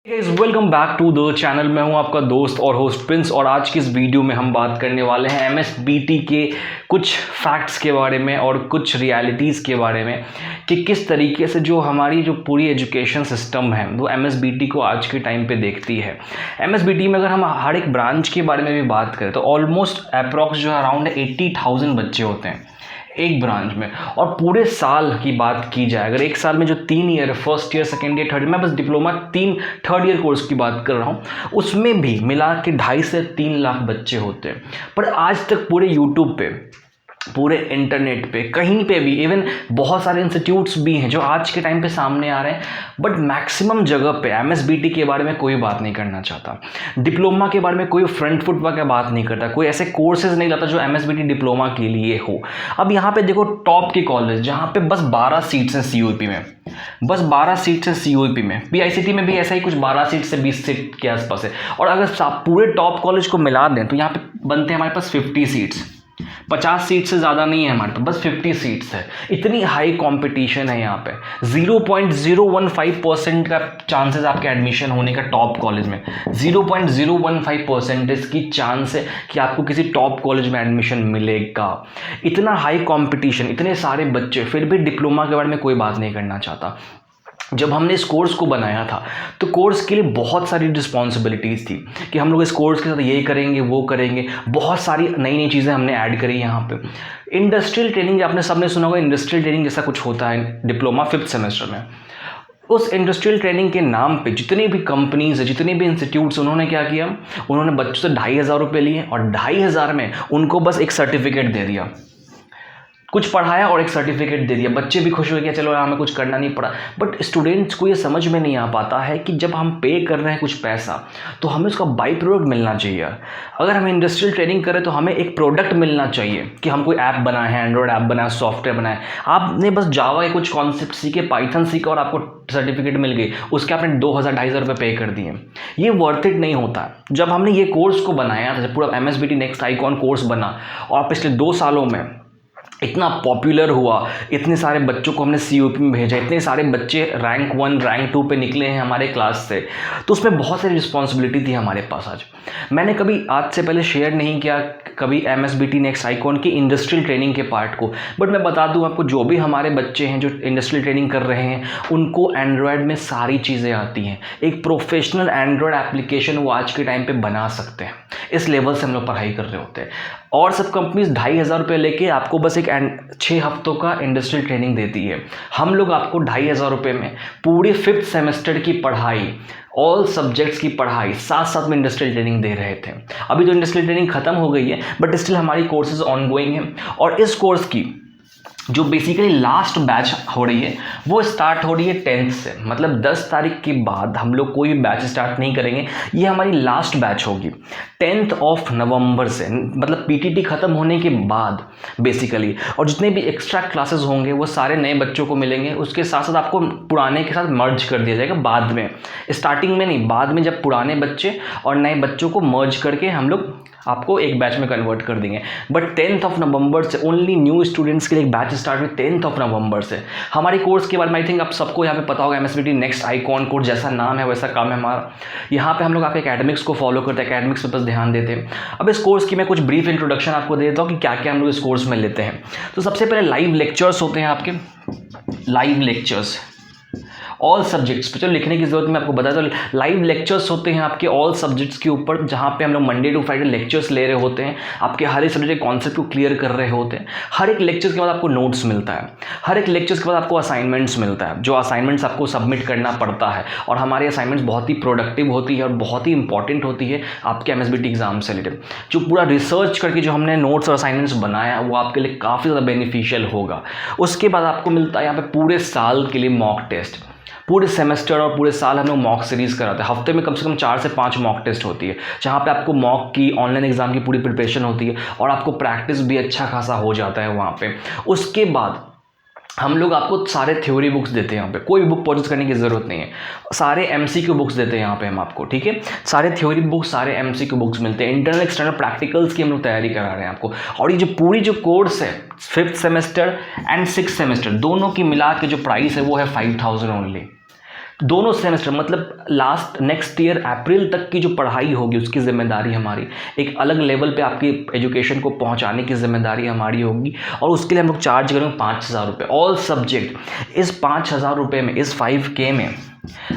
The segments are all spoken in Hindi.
Welcome back to the channel. मैं हूं आपका दोस्त और होस्ट प्रिंस और आज की इस वीडियो में हम बात करने वाले हैं एमएसबीटी के कुछ फैक्ट्स के बारे में और कुछ रियलिटीज़ के बारे में कि किस तरीके से जो हमारी जो पूरी एजुकेशन सिस्टम है वो एमएसबीटी को आज के टाइम पे देखती है। एमएसबीटी में अगर हम हर एक ब्रांच के बारे में भी बात करें तो ऑलमोस्ट अप्रॉक्स जो अराउंड 80,000 बच्चे होते हैं एक ब्रांच में। और पूरे साल की बात की जाए, अगर एक साल में जो 3 year, first year, second year, third year, मैं बस डिप्लोमा 3 थर्ड ईयर कोर्स की बात कर रहा हूँ, उसमें भी मिला के 2.5 से 3 लाख बच्चे होते हैं। पर आज तक पूरे यूट्यूब पे, पूरे इंटरनेट पे, कहीं पे भी, इवन बहुत सारे इंस्टीट्यूट्स भी हैं जो आज के टाइम पे सामने आ रहे हैं, बट मैक्सिमम जगह पे एमएसबीटी के बारे में कोई बात नहीं करना चाहता। डिप्लोमा के बारे में कोई फ्रंट फुट पर बात नहीं करता, कोई ऐसे कोर्सेज नहीं लाता जो एमएसबीटी डिप्लोमा के लिए हो। अब यहाँ पे देखो टॉप के कॉलेज जहाँ पे बस 12 सीट्स हैं सीयूईपी में, बस 12 सीट्स हैं सीयूईपी में। पीआईसीटी में भी ऐसा ही कुछ 12 सीट से 20 सीट के आसपास है। और अगर पूरे टॉप कॉलेज को मिला दें तो यहाँ पे बनते हैं हमारे पास 50 सीट्स। 50 सीट से ज़्यादा नहीं है हमारे पास, बस 50 सीट्स है। इतनी हाई कंपटीशन है यहाँ पे। 0.015% का चांसेस आपके एडमिशन होने का टॉप कॉलेज में, 0.015% की चांस है कि आपको किसी टॉप कॉलेज में एडमिशन मिलेगा। इतना हाई कंपटीशन, इतने सारे बच्चे, फिर भी डिप्लोमा के बारे में कोई बात नहीं करना चाहता। जब हमने इस कोर्स को बनाया था तो कोर्स के लिए बहुत सारी रिस्पॉन्सिबिलिटीज़ थी कि हम लोग इस कोर्स के साथ ये करेंगे, वो करेंगे, बहुत सारी नई नई चीज़ें हमने ऐड करी यहाँ पे। इंडस्ट्रियल ट्रेनिंग, आपने सबने सुना होगा इंडस्ट्रियल ट्रेनिंग जैसा कुछ होता है डिप्लोमा 5th सेमेस्टर में। उस इंडस्ट्रियल ट्रेनिंग के नाम पे जितनी भी कंपनीज है, जितने भी इंस्टीट्यूट्स, उन्होंने क्या किया, उन्होंने बच्चों से 2,500 रुपये लिए और 2,500 में उनको बस एक सर्टिफिकेट दे दिया। कुछ पढ़ाया और एक सर्टिफिकेट दे दिया। बच्चे भी खुश हो गए, चलो हमें कुछ करना नहीं पड़ा। बट स्टूडेंट्स को ये समझ में नहीं आ पाता है कि जब हम पे कर रहे हैं कुछ पैसा तो हमें उसका बाई प्रोडक्ट मिलना चाहिए। अगर हम इंडस्ट्रियल ट्रेनिंग करें तो हमें एक प्रोडक्ट मिलना चाहिए कि हम कोई ऐप बनाए हैं, एंड्रॉयड ऐप बनाए, सॉफ्टवेयर बनाए। आपने बस जावा के कुछ कॉन्सेप्ट सीखे, पाइथन सीखा और आपको सर्टिफिकेट मिल गई, उसके आपने 2,000-2,500 रुपये पे कर दिए। ये वर्थ इट नहीं होता। जब हमने ये कोर्स को बनाया था, जब पूरा एमएसबीटी नेक्स्ट आइकॉन कोर्स बना और पिछले 2 सालों में इतना पॉपुलर हुआ, इतने सारे बच्चों को हमने सीयूईपी में भेजा, इतने सारे बच्चे रैंक 1 रैंक 2 पे निकले हैं हमारे क्लास से, तो उसमें बहुत सारी रिस्पॉन्सिबिलिटी थी हमारे पास। आज मैंने कभी आज से पहले शेयर नहीं किया कभी एमएसबीटी नेक्स्ट आइकॉन की इंडस्ट्रियल ट्रेनिंग के पार्ट को, बट मैं बता दूं आपको, जो भी हमारे बच्चे हैं जो इंडस्ट्रियल ट्रेनिंग कर रहे हैं उनको एंड्रॉयड में सारी चीज़ें आती हैं। एक प्रोफेशनल एंड्रॉयड एप्लीकेशन वो आज के टाइम पे बना सकते हैं। इस लेवल से हम लोग पढ़ाई कर रहे होते हैं। और सब कंपनीज 2,500 रुपये लेके आपको बस एक 6 हफ्तों का इंडस्ट्रियल ट्रेनिंग देती है। हम लोग आपको 2,500 रुपये में पूरे 5th सेमेस्टर की पढ़ाई, ऑल सब्जेक्ट्स की पढ़ाई, साथ साथ में इंडस्ट्रियल ट्रेनिंग दे रहे थे। अभी तो इंडस्ट्रियल ट्रेनिंग खत्म हो गई है, बट स्टिल हमारी कोर्सेज ऑनगोइंग हैं। और इस कोर्स की जो बेसिकली लास्ट बैच हो रही है वो स्टार्ट हो रही है 10th से, मतलब 10 तारीख के बाद हम लोग कोई बैच स्टार्ट नहीं करेंगे। ये हमारी लास्ट बैच होगी 10th ऑफ नवंबर से, मतलब पीटीटी ख़त्म होने के बाद बेसिकली। और जितने भी एक्स्ट्रा क्लासेस होंगे वो सारे नए बच्चों को मिलेंगे। उसके साथ साथ आपको पुराने के साथ मर्ज कर दिया जाएगा बाद में, स्टार्टिंग में नहीं, बाद में जब पुराने बच्चे और नए बच्चों को मर्ज करके हम लोग आपको एक बैच में कन्वर्ट कर देंगे। बट 10th ऑफ नवंबर से ओनली न्यू स्टूडेंट्स के लिए एक बैच स्टार्ट हुई 10th ऑफ नवंबर से। हमारे कोर्स के बारे में आई थिंक आप सबको यहाँ पे पता होगा, एमएसबीटी नेक्स्ट आइकॉन कोर्स, जैसा नाम है वैसा काम है हमारा। यहाँ पे हम लोग आपके एकेडमिक्स को फॉलो करते हैं, एकेडमिक्स पे बस ध्यान देते हैं। अब इस कोर्स की मैं कुछ ब्रीफ इंट्रोडक्शन आपको दे देता हूँ कि क्या क्या हम लोग इस कोर्स में लेते हैं। तो सबसे पहले लाइव लेक्चर्स होते हैं आपके, लाइव लेक्चर्स ऑल सब्जेक्ट्स पे। चलो लिखने की जरूरत मैं आपको बता दूं, लाइव लेक्चर्स होते हैं आपके ऑल सब्जेक्ट्स के ऊपर, जहाँ पे हम लोग मंडे टू फ्राइडे लेक्चर्स ले रहे होते हैं। आपके हर एक सब्जेक्ट के कॉन्सेप्ट को क्लियर कर रहे होते हैं। हर एक लेक्चर्स के बाद आपको नोट्स मिलता है, हर एक लेक्चर्स के बाद आपको असाइनमेंट्स मिलता है, जो असाइनमेंट्स आपको सबमिट करना पड़ता है। और हमारी असाइनमेंट्स बहुत ही प्रोडक्टिव होती है और बहुत ही इंपॉर्टेंट होती है आपके एमएसबीटी एग्जाम से रिलेटेड। जो पूरा रिसर्च करके जो हमने नोट्स और असाइनमेंट्स बनाया वो आपके लिए काफ़ी ज़्यादा बेनिफिशियल होगा। उसके बाद आपको मिलता है यहाँ पे पूरे साल के लिए मॉक टेस्ट। पूरे सेमेस्टर और पूरे साल हम लोग मॉक सीरीज़ कराते हैं। हफ्ते में कम से कम 4 से 5 मॉक टेस्ट होती है, जहाँ पे आपको मॉक की ऑनलाइन एग्जाम की पूरी प्रिपरेशन होती है और आपको प्रैक्टिस भी अच्छा खासा हो जाता है वहाँ पे। उसके बाद हम लोग आपको सारे थ्योरी बुक्स देते हैं। यहाँ पे कोई बुक परचेज करने की ज़रूरत नहीं है, सारे एमसीक्यू बुक्स देते हैं यहाँ पे हम आपको, ठीक है। सारे थ्योरी बुक्स, सारे एमसीक्यू बुक्स मिलते हैं। इंटरनल एक्सटर्नल प्रैक्टिकल्स की हम लोग तैयारी करा रहे हैं आपको। और ये जो पूरी जो कोर्स है 5th semester and 6th semester दोनों की मिला के जो प्राइस है वो है 5,000 ओनली। दोनों सेमेस्टर मतलब लास्ट नेक्स्ट ईयर अप्रैल तक की जो पढ़ाई होगी उसकी ज़िम्मेदारी हमारी, एक अलग लेवल पे आपकी एजुकेशन को पहुंचाने की ज़िम्मेदारी हमारी होगी। और उसके लिए हम लोग चार्ज करेंगे 5,000 रुपये ऑल सब्जेक्ट। इस 5,000 रुपये में, इस 5K में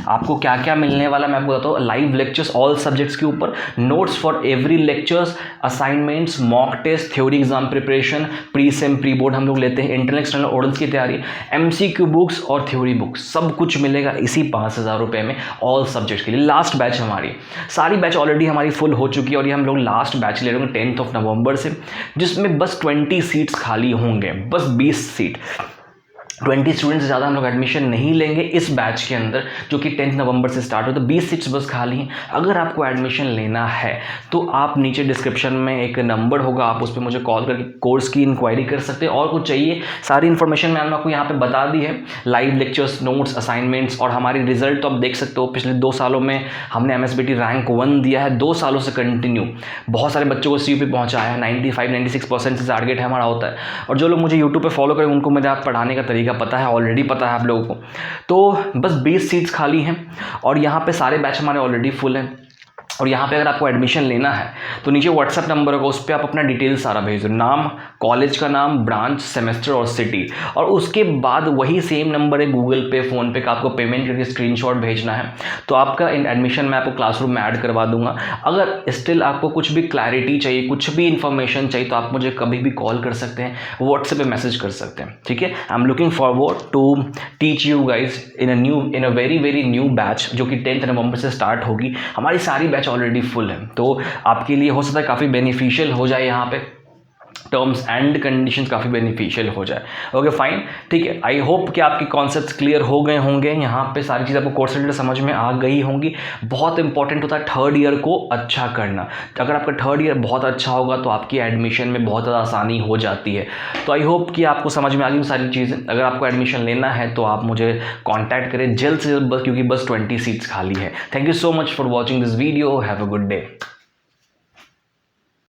आपको क्या क्या मिलने वाला मैं आपको बताता हूँ। लाइव लेक्चर्स ऑल सब्जेक्ट्स के ऊपर, notes for every lectures, assignments, mock test, theory exam preparation, pre sem pre board हम लोग लेते हैं, इंटरनल एक्सटर्नल ऑर्डर्स की तैयारी, MCQ बुक्स और थ्योरी बुक्स, सब कुछ मिलेगा इसी 5,000 रुपये में ऑल सब्जेक्ट्स के लिए। लास्ट बैच हमारी, सारी बैच ऑलरेडी हमारी फुल हो चुकी है और ये हम लोग लास्ट बैच ले रहे होंगे 10 नवंबर से, जिसमें बस 20 सीट्स खाली होंगे, बस 20 सीट। 20 स्टूडेंट से ज़्यादा हम लोग एडमिशन नहीं लेंगे इस बैच के अंदर, जो कि 10 नवंबर से स्टार्ट हो, तो 20 सीट्स बस खाली हैं। अगर आपको एडमिशन लेना है तो आप नीचे डिस्क्रिप्शन में एक नंबर होगा, आप उस पर मुझे कॉल करके कोर्स की इंक्वायरी कर सकते हैं। और कुछ चाहिए, सारी इन्फॉर्मेशन मैंने आपको यहाँ पे बता दी है, लाइव लेक्चर्स, नोट्स, असाइनमेंट्स और हमारी रिजल्ट तो आप देख सकते हो। पिछले 2 सालों में हमने MSBT रैंक 1 दिया है, 2 सालों से कंटिन्यू बहुत सारे बच्चों को CU पे पहुँचाया है। 95-96% से टारगेट है हमारा होता है। और जो लोग मुझे यूट्यूब पर फॉलो करें उनको मेरा पढ़ाने का तरीका पता है, ऑलरेडी पता है आप लोगों को। तो बस 20 सीट्स खाली हैं और यहाँ पे सारे बैच हमारे ऑलरेडी फुल हैं। और यहाँ पे अगर आपको एडमिशन लेना है तो नीचे व्हाट्सएप नंबर होगा, उस पर आप अपना डिटेल सारा भेज दो, नाम, कॉलेज का नाम, ब्रांच, सेमेस्टर और सिटी। और उसके बाद वही सेम नंबर है गूगल पे, फ़ोन पे का, आपको पेमेंट करके स्क्रीनशॉट भेजना है तो आपका एडमिशन मैं आपको क्लासरूम में ऐड करवा दूंगा। अगर स्टिल आपको कुछ भी क्लैरिटी चाहिए, कुछ भी इन्फॉर्मेशन चाहिए तो आप मुझे कभी भी कॉल कर सकते हैं, व्हाट्सएप पे मैसेज कर सकते हैं, ठीक है। I am looking forward to teach you guys in a very new batch, जो कि 10 नवंबर से स्टार्ट होगी। हमारी सारी बैच ऑलरेडी फुल है, तो आपके लिए हो सकता है काफ़ी बेनिफिशियल हो जाए, यहाँ पे टर्म्स एंड कंडीशंस काफ़ी बेनिफिशियल हो जाए। ओके फाइन, ठीक है। आई होप कि आपके कॉन्सेप्ट्स क्लियर हो गए होंगे, यहाँ पे सारी चीज़ आपको कोर्स रिलेटेड समझ में आ गई होंगी। बहुत इंपॉर्टेंट होता है 3rd ईयर को अच्छा करना। अगर आपका 3rd ईयर बहुत अच्छा होगा तो आपकी एडमिशन में बहुत ज़्यादा आसानी हो जाती है। तो आई होप कि आपको समझ में आ गई सारी चीज़ें। अगर आपको एडमिशन लेना है तो आप मुझे कॉन्टैक्ट करें जल्द से जल्द, बस क्योंकि बस 20 सीट्स खाली है। Thank you so much for watching this video, have a good day.